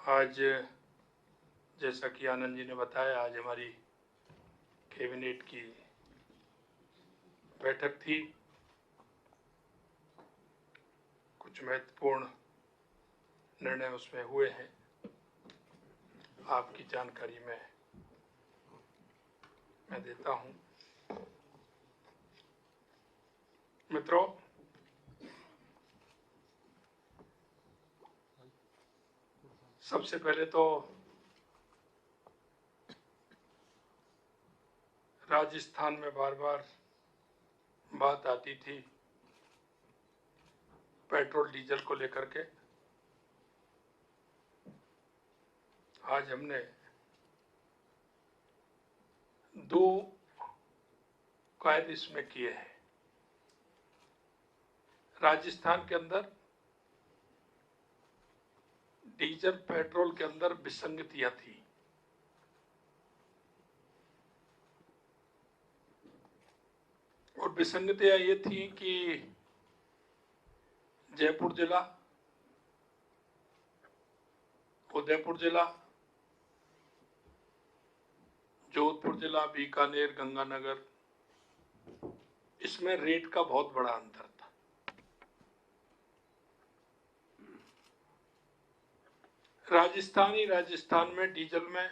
आज जैसा कि आनंद जी ने बताया, आज हमारी कैबिनेट की बैठक थी। कुछ महत्वपूर्ण निर्णय उसमें हुए हैं, आपकी जानकारी में मैं देता हूं। मित्रों, सबसे पहले तो राजस्थान में बार बार बात आती थी पेट्रोल डीजल को लेकर के। आज हमने दो कायदे इसमें किए हैं। राजस्थान के अंदर डीजल पेट्रोल के अंदर विसंगतियां थी। और विसंगतियां ये थी कि जयपुर जिला, उदयपुर जिला, जोधपुर जिला, बीकानेर, गंगानगर, इसमें रेट का बहुत बड़ा अंतर था। राजस्थान में डीजल में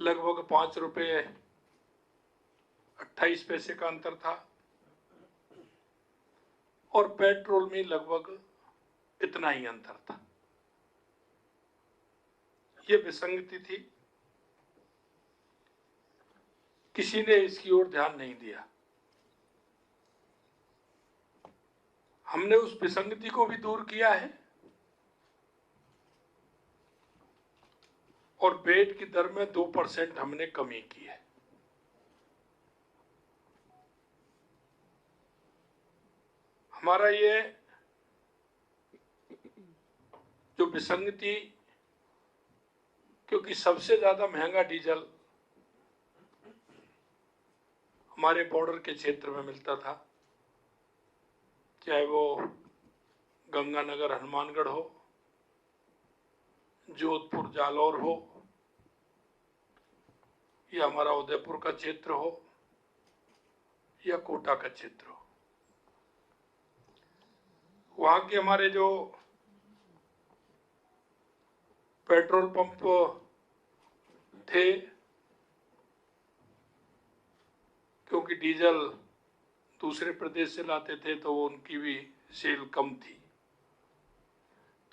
लगभग 5 रुपए 28 पैसे का अंतर था और पेट्रोल में लगभग इतना ही अंतर था। ये विसंगति थी, किसी ने इसकी ओर ध्यान नहीं दिया। हमने उस विसंगति को भी दूर किया है और बेट की दर में 2% हमने कमी की है। हमारा ये जो विसंगति, क्योंकि सबसे ज्यादा महंगा डीजल हमारे बॉर्डर के क्षेत्र में मिलता था, चाहे वो गंगानगर हनुमानगढ़ हो, जोधपुर जालौर हो, या हमारा उदयपुर का क्षेत्र हो, या कोटा का क्षेत्र हो। वहां के हमारे जो पेट्रोल पंप थे, क्योंकि डीजल दूसरे प्रदेश से लाते थे तो उनकी भी सेल कम थी,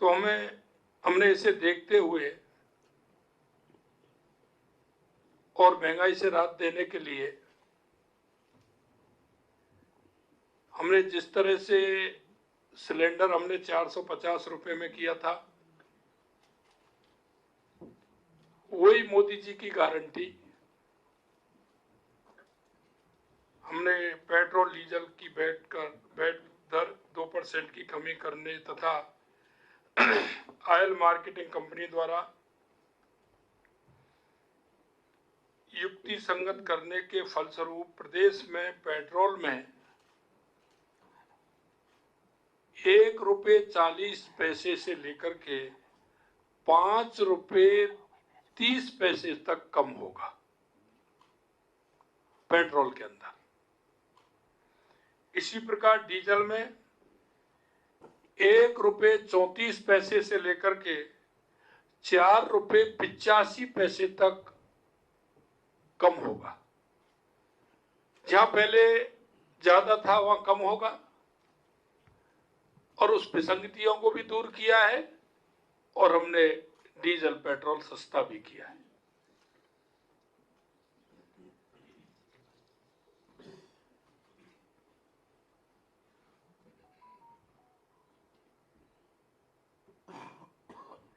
तो हमने इसे देखते हुए और महंगाई से राहत देने के लिए हमने जिस तरह से सिलेंडर हमने 450 रुपए में किया था, वही मोदी जी की गारंटी हमने पेट्रोल डीजल की बेट दर 2% की कमी करने तथा ऑयल मार्केटिंग कंपनी द्वारा युक्ति संगत करने के फलस्वरूप प्रदेश में पेट्रोल में 1 रुपये 40 पैसे से लेकर के 5 रुपये 30 पैसे तक कम होगा पेट्रोल के अंदर। इसी प्रकार डीजल में 1 रुपये 34 पैसे से लेकर के 4 रुपये 85 पैसे तक कम होगा। जहां पहले ज्यादा था वहां कम होगा और उस विसंगतियों को भी दूर किया है और हमने डीजल पेट्रोल सस्ता भी किया है।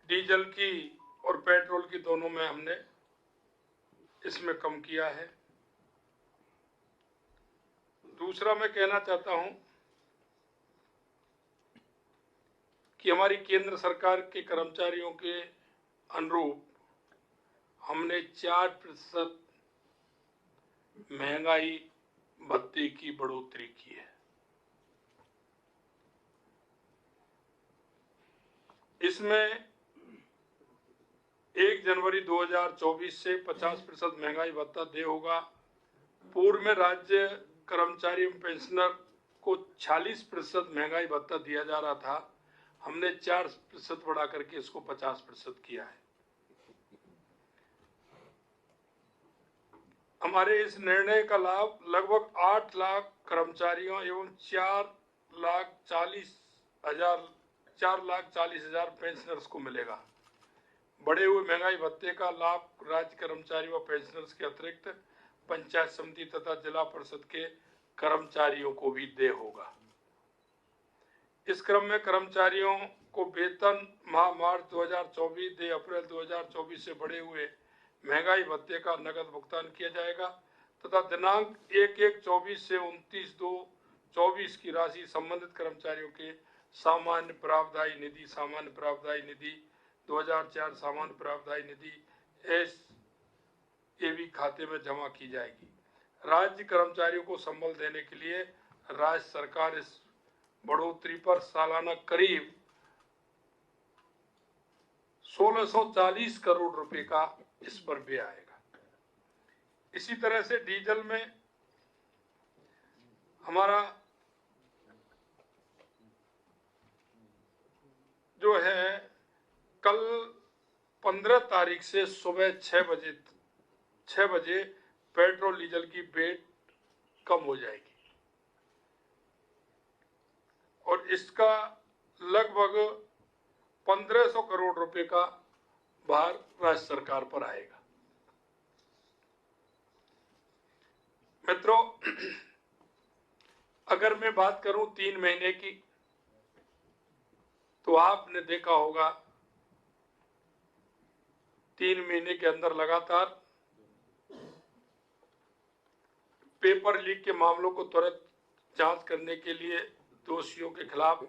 डीजल की और पेट्रोल की दोनों में हमने इसमें कम किया है। दूसरा मैं कहना चाहता हूं कि हमारी केंद्र सरकार के कर्मचारियों के अनुरूप हमने 4% महंगाई भत्ते की बढ़ोतरी की है। इसमें 1 जनवरी 2024 से 50% महंगाई भत्ता देय होगा। पूर्व में राज्य कर्मचारी एवं पेंशनर को 46% महंगाई भत्ता दिया जा रहा था, हमने 4% बढ़ा करके इसको 50% किया है। हमारे इस निर्णय का लाभ लगभग 8 लाख कर्मचारियों एवं 4,40,000 पेंशनर्स को मिलेगा। बढ़े हुए महंगाई भत्ते का लाभ राज्य कर्मचारी व पेंशनर्स के अतिरिक्त पंचायत समिति तथा जिला परिषद के कर्मचारियों को भी देय होगा। इस क्रम में कर्मचारियों को वेतन माह मार्च 2024 से अप्रैल 2024 से बढ़े हुए महंगाई भत्ते का नकद भुगतान किया जाएगा तथा दिनांक 1/1/24 से 29/2/24 की राशि संबंधित कर्मचारियों के सामान्य प्रावधायी निधि, सामान्य प्रावधायी निधि 2004, सामान्य प्रावधायी निधि SAV खाते में जमा की जाएगी। राज्य कर्मचारियों को संबल देने के लिए राज्य सरकार इस बढ़ोतरी पर सालाना करीब 1640 करोड़ रुपए का इस पर व्यय आएगा। इसी तरह से डीजल में हमारा जो है कल 15 तारीख से सुबह 6 बजे पेट्रोल डीजल की रेट कम हो जाएगी और इसका लगभग 1500 करोड़ रुपए का भार राज्य सरकार पर आएगा। मित्रों, अगर मैं बात करूं 3 महीने की, तो आपने देखा होगा 3 महीने के अंदर लगातार पेपर लीक के मामलों को त्वरित जांच करने के लिए, दोषियों के खिलाफ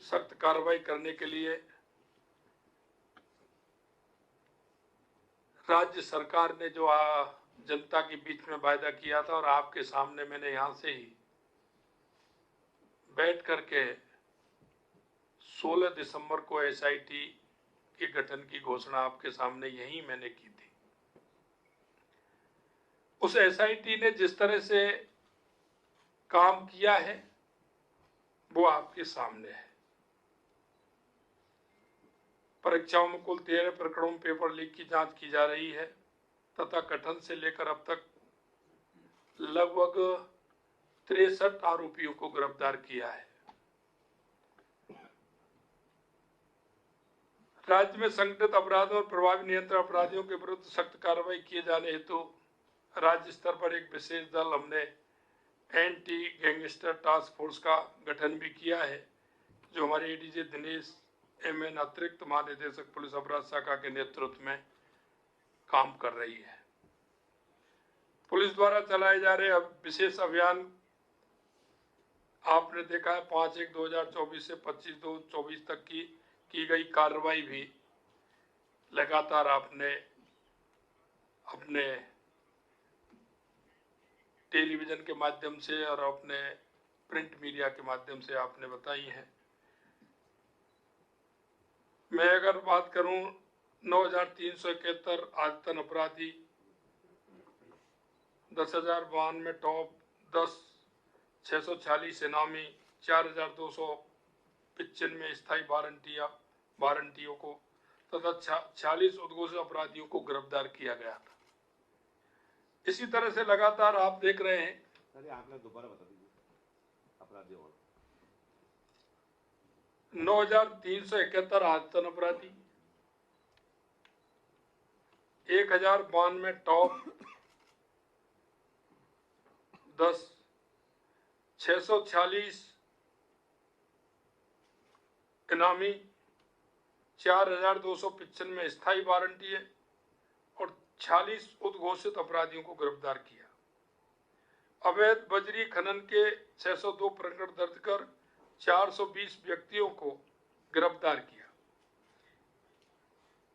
सख्त कार्रवाई करने के लिए राज्य सरकार ने जो जनता के बीच में वायदा किया था और आपके सामने मैंने यहां से ही बैठ करके 16 दिसंबर को SIT के गठन की घोषणा आपके सामने यही मैंने की थी। उस SIT ने जिस तरह से काम किया है वो आपके सामने है। परीक्षाओं में कुल 13 प्रकरणों में पेपर लीक की जांच की जा रही है तथा गठन से लेकर अब तक लगभग 63 आरोपियों को गिरफ्तार किया है। राज्य में संगठित अपराधों और प्रभावी नियंत्रण अपराधियों के विरुद्ध सख्त कार्रवाई किए जाने हेतु राज्य स्तर पर एक विशेष दल हमने एंटी गैंगस्टर टास्क फोर्स का गठन भी किया है, जो हमारे ADG दिनेश MN अतिरिक्त महानिदेशक पुलिस अपराध शाखा के नेतृत्व में काम कर रही है। पुलिस द्वारा चलाए जा रहे विशेष अभियान आपने देखा है 5/1/2024 से 25/2/24 तक की गई कार्रवाई भी लगातार आपने अपने टेलीविजन के माध्यम से और अपने प्रिंट मीडिया के माध्यम से आपने बताई है। मैं अगर बात करूं 9,371 आदतन अपराधी, 10,092 टॉप, 646 इनामी, 4,295 स्थायी वारंटियों को तथा 46 उद्घोषित अपराधियों को गिरफ्तार किया गया था। इसी तरह से लगातार आप देख रहे हैं। आपने दोबारा बता दीजिए अपराधियों। 9,371 आदतन अपराधी, 1,092 टॉप, 646 इनामी, 4,295 स्थायी वारंटी है और 46 उद्घोषित अपराधियों को गिरफ्तार किया। अवैध बजरी खनन के 602 प्रकरण दर्ज कर 420 व्यक्तियों को गिरफ्तार किया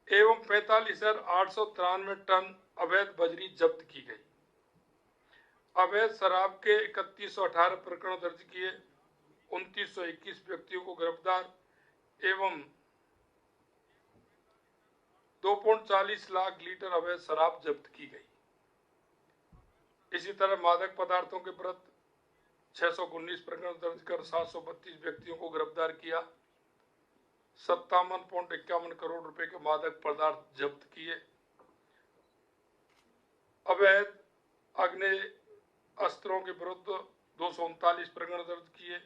एवं 45,893 टन अवैध बजरी जब्त की गई। अवैध शराब के 3118 प्रकरण दर्ज किए, 2921 व्यक्तियों को गिरफ्तार एवं 2.40 लाख लीटर अवैध शराब जब्त की गई। इसी तरह मादक पदार्थों के विरुद्ध 619 प्रकरण दर्ज कर 732 व्यक्तियों को गिरफ्तार किया। 57.51 करोड़ रुपए के मादक पदार्थ जब्त किए। अवैध आग्नेयास्त्रों के विरुद्ध 239 प्रकरण दर्ज किए।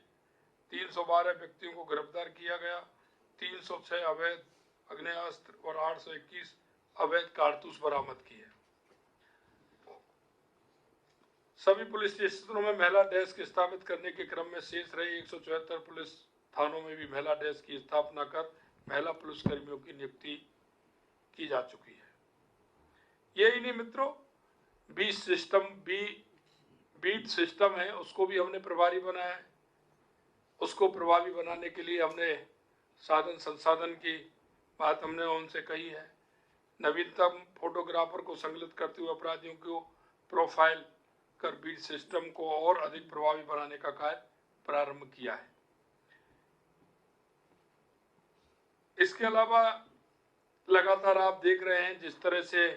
312 व्यक्तियों को गिरफ्तार किया गया। 306 अवैध आग्नेयास्त्र और 821 अवैध कारतूस बरामद किए। सभी पुलिस स्टेशनों में महिला डेस्क स्थापित करने के क्रम में शेष रहे 174 पुलिस थानों में भी महिला डेस्क की स्थापना कर महिला पुलिस कर्मियों की नियुक्ति की जा चुकी है। यही नहीं मित्रों, बीट सिस्टम है, उसको भी हमने प्रभारी बनाया है। उसको प्रभावी बनाने के लिए हमने साधन संसाधन की बात हमने उनसे कही है। नवीनतम फोटोग्राफर को संकलित करते हुए अपराधियों को प्रोफाइल कर बीट सिस्टम को और अधिक प्रभावी बनाने का कार्य प्रारंभ किया है। इसके अलावा लगातार आप देख रहे हैं जिस तरह से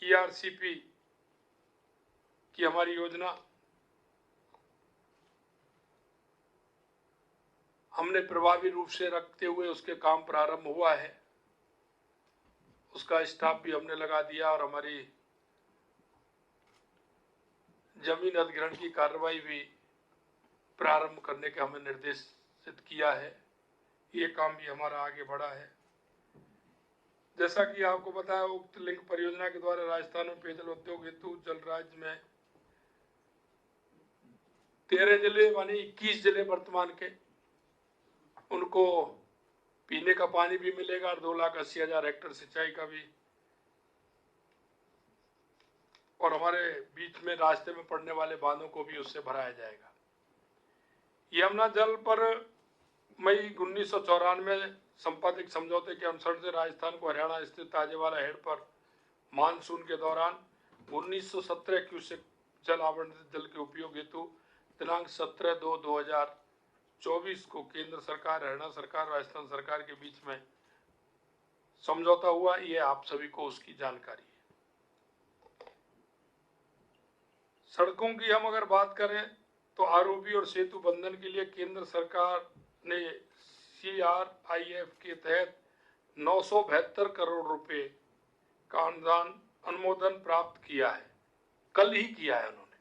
ERCP की हमारी योजना हमने प्रभावी रूप से रखते हुए उसके काम प्रारंभ हुआ है। उसका स्टाफ भी हमने लगा दिया और हमारी जमीन अधिग्रहण की कार्रवाई भी प्रारंभ करने का हमें निर्देशित किया है। ये काम भी हमारा आगे बढ़ा है। जैसा कि आपको बताया, उक्त लिंक परियोजना के द्वारा राजस्थान में पेयजल उद्योग हेतु जल राज्य में 13 जिले माने 21 जिले वर्तमान के, उनको पीने का पानी भी मिलेगा और 2,80,000 हेक्टेयर सिंचाई का भी, और हमारे बीच में रास्ते में पड़ने वाले बांधों को भी उससे भराया जाएगा। यमुना जल पर मई 1994 संपादित समझौते के अनुसार से राजस्थान को हरियाणा स्थित ताजेवाला हेड पर मानसून के दौरान 1917 क्यूसेक जल आवंटित जल के उपयोग हेतु दिनांक 17/2/2024 को केंद्र सरकार, हरियाणा सरकार, राजस्थान सरकार के बीच में समझौता हुआ। ये आप सभी को उसकी जानकारी है। सड़कों की हम अगर बात करें तो आरओबी और सेतु बंधन के लिए केंद्र सरकार ने CRIF के तहत 972 करोड़ रुपए का अनुमोदन प्राप्त किया है। कल ही किया है उन्होंने,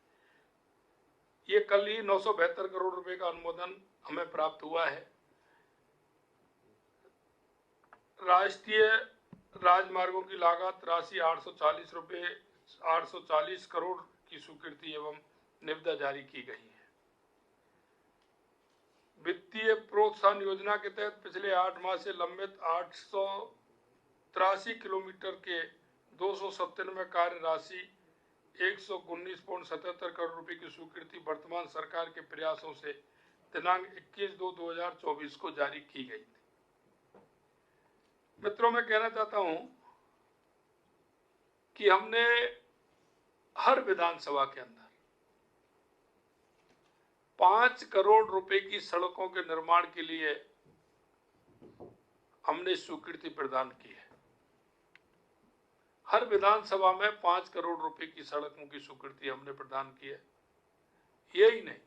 ये कल ही 972 करोड़ रुपए का अनुमोदन हमें प्राप्त हुआ है। राष्ट्रीय राजमार्गों की लागत राशि 840 करोड़ की स्वीकृति एवं निविदा जारी की गई है। वित्तीय प्रोत्साहन योजना के तहत पिछले 8 माह से लंबित 883 किलोमीटर के 297 कार्य राशि 119.77 करोड़ रुपए की स्वीकृति वर्तमान सरकार के प्रयासों से दिनांक 21/2/2024 को जारी की गई थी। मित्रों, मैं कहना चाहता हूं कि हमने हर विधानसभा के अंदर 5 करोड़ रुपए की सड़कों के निर्माण के लिए हमने स्वीकृति प्रदान की है। हर विधानसभा में 5 करोड़ रुपए की सड़कों की स्वीकृति हमने प्रदान की है। यही नहीं,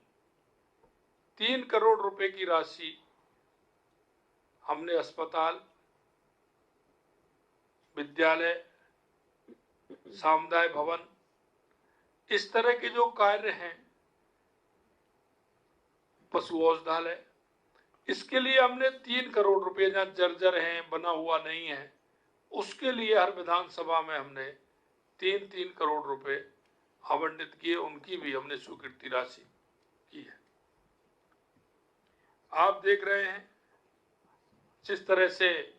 3 करोड़ रुपए की राशि हमने अस्पताल, विद्यालय, सामुदायिक भवन, इस तरह के जो कार्य हैं, पशु औषधालय, इसके लिए हमने 3 करोड़ रुपए, जहां जर्जर हैं, बना हुआ नहीं है, उसके लिए हर विधानसभा में हमने 3-3 करोड़ रुपए आवंटित किए। उनकी भी हमने स्वीकृति राशि की है। आप देख रहे हैं जिस तरह से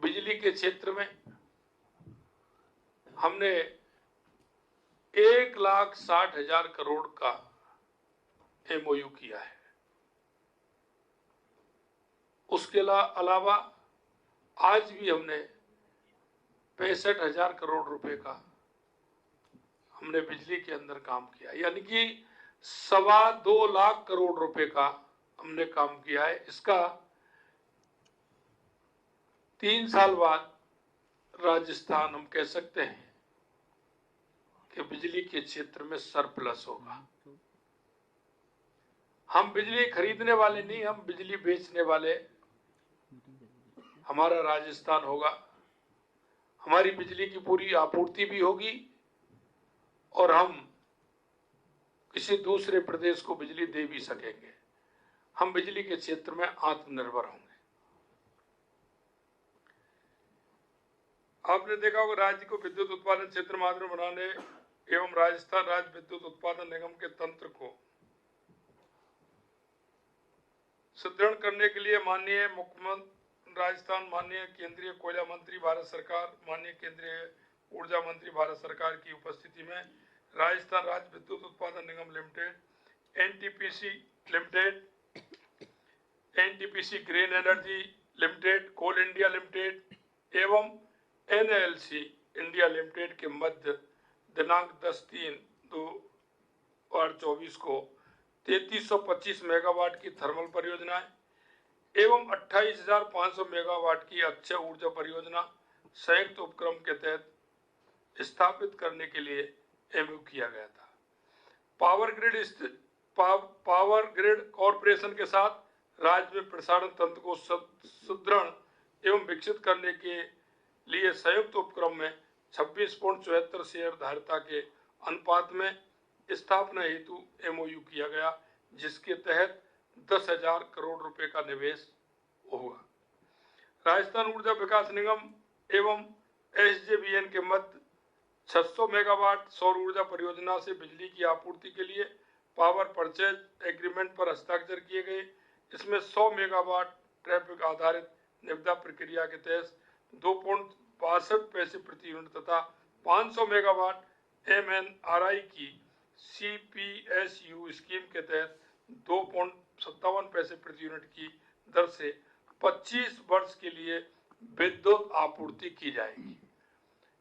बिजली के क्षेत्र में हमने 1,60,000 करोड़ का MOU किया है। उसके अलावा आज भी हमने 65,000 करोड़ रुपए का हमने बिजली के अंदर काम किया, यानी कि 2.25 लाख करोड़ रुपए का हमने काम किया है। इसका 3 साल बाद राजस्थान हम कह सकते हैं कि बिजली के क्षेत्र में सरप्लस होगा। हम बिजली खरीदने वाले नहीं, हम बिजली बेचने वाले हमारा राजस्थान होगा। हमारी बिजली की पूरी आपूर्ति भी होगी और हम किसी दूसरे प्रदेश को बिजली दे भी सकेंगे। हम बिजली के क्षेत्र में आत्मनिर्भर होंगे। आपने देखा होगा राज्य को विद्युत उत्पादन क्षेत्र मात्र बनाने एवं राजस्थान राज्य विद्युत उत्पादन निगम के तंत्र को सुदृढ़ करने के लिए माननीय मुख्यमंत्री राजस्थान, माननीय केंद्रीय कोयला मंत्री भारत सरकार, माननीय केंद्रीय ऊर्जा मंत्री भारत सरकार की उपस्थिति में Rajasthan Rajya Vidyut Utpadan Nigam limited, NTPC limited, NTPC green energy limited, coal India limited एवं एनएलसी इंडिया लिमिटेड के मध्य दिनांक 10/3/2024 को 3325 मेगावाट की थर्मल परियोजनाएं एवं 28,500 मेगावाट की अक्षय ऊर्जा परियोजना संयुक्त उपक्रम के तहत स्थापित करने के लिए एमओयू किया गया था। पावर ग्रिड कॉरपोरेशन के साथ राज्य में प्रसारण तंत्र को सुदृढ़ एवं विकसित करने के लिए संयुक्त उपक्रम में 26.74 शेयर धारिता के अनुपात में स्थापना हेतु एमओयू किया गया, जिसके तहत 10,000 करोड़ रुपए का निवेश होगा। राजस्थान ऊर्जा विकास निगम एवं एसजेवीएन के मध्य 600 मेगावाट सौर ऊर्जा परियोजना से बिजली की आपूर्ति के लिए पावर परचेज एग्रीमेंट पर हस्ताक्षर किए गए। इसमें 100 मेगावाट ट्रैफिक आधारित निविदा प्रक्रिया के तहत 2.62 पैसे प्रति यूनिट तथा 500 मेगावाट एमएनआरआई की सीपीएसयू स्कीम के तहत 2.57 पैसे प्रति यूनिट की दर से 25 वर्ष के लिए विद्युत आपूर्ति की जाएगी।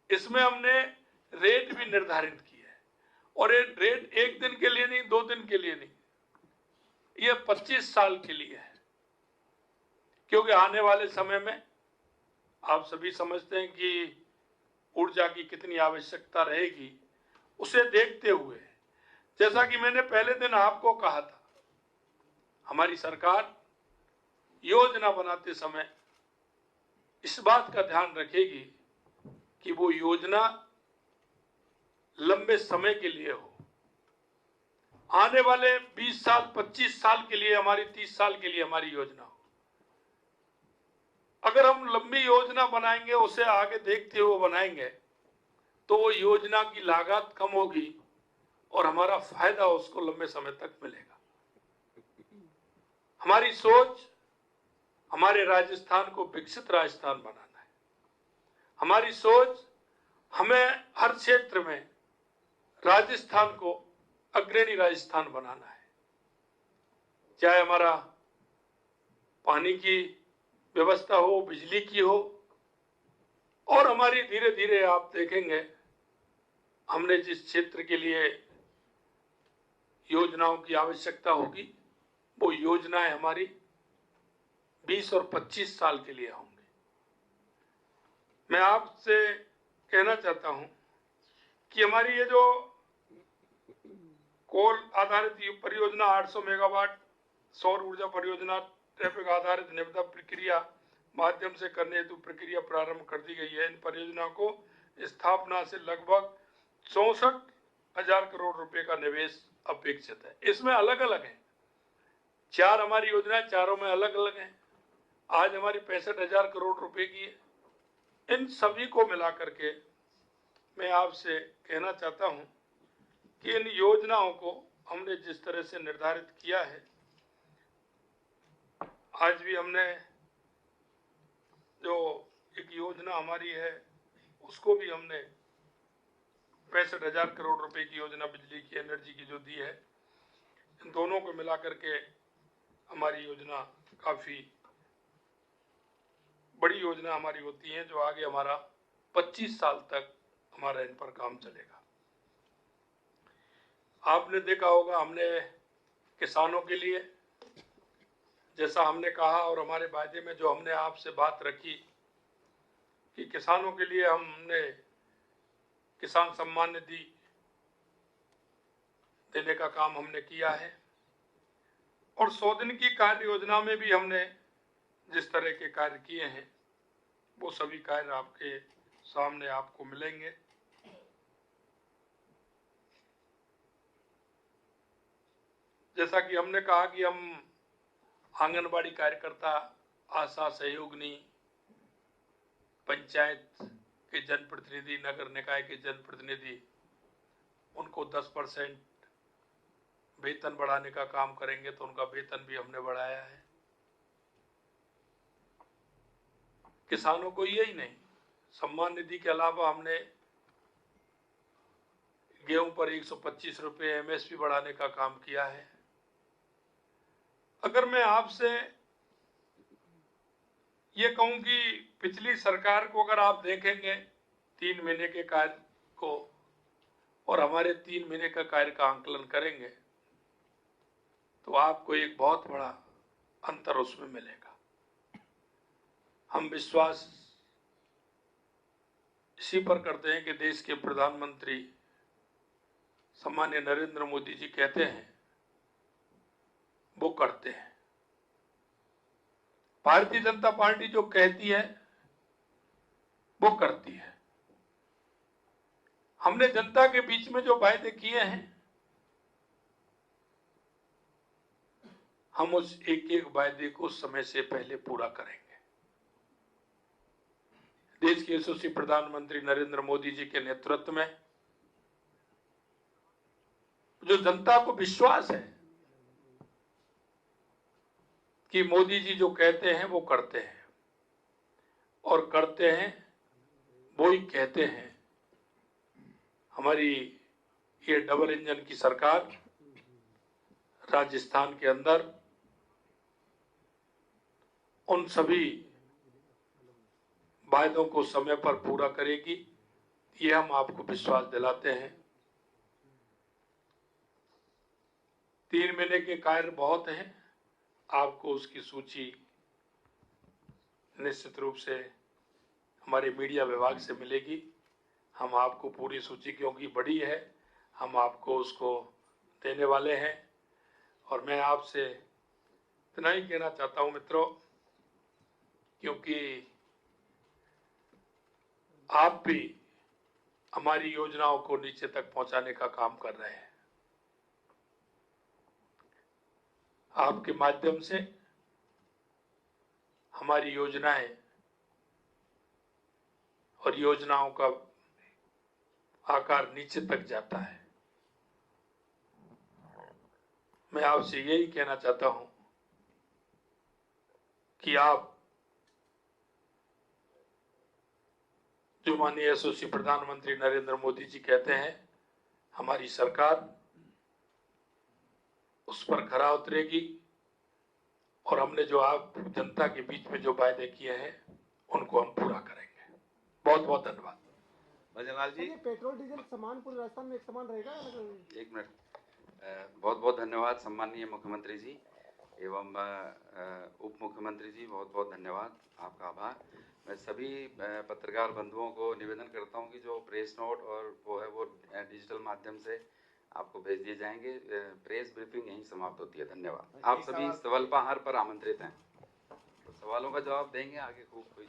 इसमें हमने रेट भी निर्धारित की है और ये रेट एक दिन के लिए नहीं, 2 दिन के लिए नहीं, ये 25 साल के लिए है, क्योंकि आने वाले समय में आप सभी समझते हैं कि ऊर्जा की कितनी आवश्यकता रहेगी। उसे देखते हुए, जैसा कि मैंने पहले दिन आपको कहा था, हमारी सरकार योजना बनाते समय इस बात का ध्यान रखेगी कि वो योजना लंबे समय के लिए हो। आने वाले 20 साल, 25 साल के लिए हमारी, 30 साल के लिए हमारी योजना हो। अगर हम लंबी योजना बनाएंगे, उसे आगे देखते हुए बनाएंगे, तो वो योजना की लागत कम होगी और हमारा फायदा उसको लंबे समय तक मिलेगा। हमारी सोच हमारे राजस्थान को विकसित राजस्थान बनाना है। हमारी सोच हमें हर क्षेत्र में राजस्थान को अग्रणी राजस्थान बनाना है। चाहे हमारा पानी की व्यवस्था हो, बिजली की हो, और हमारी धीरे धीरे आप देखेंगे हमने जिस क्षेत्र के लिए योजनाओं की आवश्यकता होगी, वो योजनाएं हमारी 20 और 25 साल के लिए होंगी। मैं आपसे कहना चाहता हूं कि हमारी ये जो कोल आधारित परियोजना 800 मेगावाट सौर ऊर्जा परियोजना ट्रैफिक आधारित निविदा प्रक्रिया माध्यम से करने हेतु प्रक्रिया प्रारंभ कर दी गई है। इन परियोजना को स्थापना से लगभग 64,000 करोड़ रुपए का निवेश अपेक्षित है। इसमें अलग अलग है, 4 हमारी योजनाएं, चारों में अलग अलग हैं। आज हमारी 65,000 करोड़ रुपए की है। इन सभी को मिलाकर के मैं आपसे कहना चाहता हूं कि इन योजनाओं को हमने जिस तरह से निर्धारित किया है, आज भी हमने जो एक योजना हमारी है उसको भी हमने 65,000 करोड़ रुपए की योजना बिजली की, एनर्जी की जो दी है, इन दोनों को मिलाकर के हमारी योजना काफी बड़ी योजना हमारी होती है, जो आगे हमारा 25 साल तक हमारा इन पर काम चलेगा। आपने देखा होगा हमने किसानों के लिए, जैसा हमने कहा और हमारे वायदे में जो हमने आपसे बात रखी कि किसानों के लिए हमने किसान सम्मान निधि देने का काम हमने किया है और 100 दिन की कार्य योजना में भी हमने जिस तरह के कार्य किए हैं वो सभी कार्य आपके सामने आपको मिलेंगे। जैसा कि हमने कहा कि हम आंगनबाड़ी कार्यकर्ता, आशा सहयोगिनी, पंचायत के जनप्रतिनिधि, नगर निकाय के जनप्रतिनिधि, उनको 10% वेतन बढ़ाने का काम करेंगे, तो उनका वेतन भी हमने बढ़ाया है। किसानों को यही नहीं, सम्मान निधि के अलावा हमने गेहूं पर 125 रुपए MSP बढ़ाने का काम किया है। अगर मैं आपसे ये कहूं कि पिछली सरकार को अगर आप देखेंगे 3 महीने के कार्य को और हमारे 3 महीने का कार्य का आंकलन करेंगे तो आपको एक बहुत बड़ा अंतर उसमें मिलेगा। हम विश्वास इसी पर करते हैं कि देश के प्रधानमंत्री सम्मान्य नरेंद्र मोदी जी कहते हैं वो करते हैं। भारतीय जनता पार्टी जो कहती है वो करती है। हमने जनता के बीच में जो वायदे किए हैं हम उस एक एक वायदे को समय से पहले पूरा करेंगे। देश के यशस्वी प्रधानमंत्री नरेंद्र मोदी जी के नेतृत्व में जो जनता को विश्वास है कि मोदी जी जो कहते हैं वो करते हैं और करते हैं वो ही कहते हैं। हमारी ये डबल इंजन की सरकार राजस्थान के अंदर उन सभी वायदों को समय पर पूरा करेगी, ये हम आपको विश्वास दिलाते हैं। 3 महीने के कार्य बहुत हैं, आपको उसकी सूची निश्चित रूप से हमारे मीडिया विभाग से मिलेगी। हम आपको पूरी सूची, क्योंकि बड़ी है, हम आपको उसको देने वाले हैं। और मैं आपसे इतना ही कहना चाहता हूं मित्रों, क्योंकि आप भी हमारी योजनाओं को नीचे तक पहुंचाने का काम कर रहे हैं। आपके माध्यम से हमारी योजनाएं और योजनाओं का आकार नीचे तक जाता है। मैं आपसे यही कहना चाहता हूं कि आप जो माननीय यशस्वी प्रधानमंत्री नरेंद्र मोदी जी कहते हैं, हमारी सरकार उस पर खरा उतरेगी और हमने जो आप जनता के बीच में जो वायदे किए हैं उनको हम पूरा करेंगे। बहुत बहुत धन्यवाद। भजनलाल जी, पेट्रोल डीजल समान पूरे राजस्थान में एक समान रहेगा? एक मिनट। बहुत बहुत धन्यवाद सम्माननीय मुख्यमंत्री जी एवं उप मुख्यमंत्री जी, बहुत बहुत धन्यवाद, आपका आभार। मैं सभी पत्रकार बंधुओं को निवेदन करता हूं कि जो प्रेस नोट और वो है वो डिजिटल माध्यम से आपको भेज दिए जाएंगे। प्रेस ब्रीफिंग यहीं समाप्त होती है। धन्यवाद। आप सभी सवालपहार पर आमंत्रित हैं, तो सवालों का जवाब देंगे आगे खूब कोई।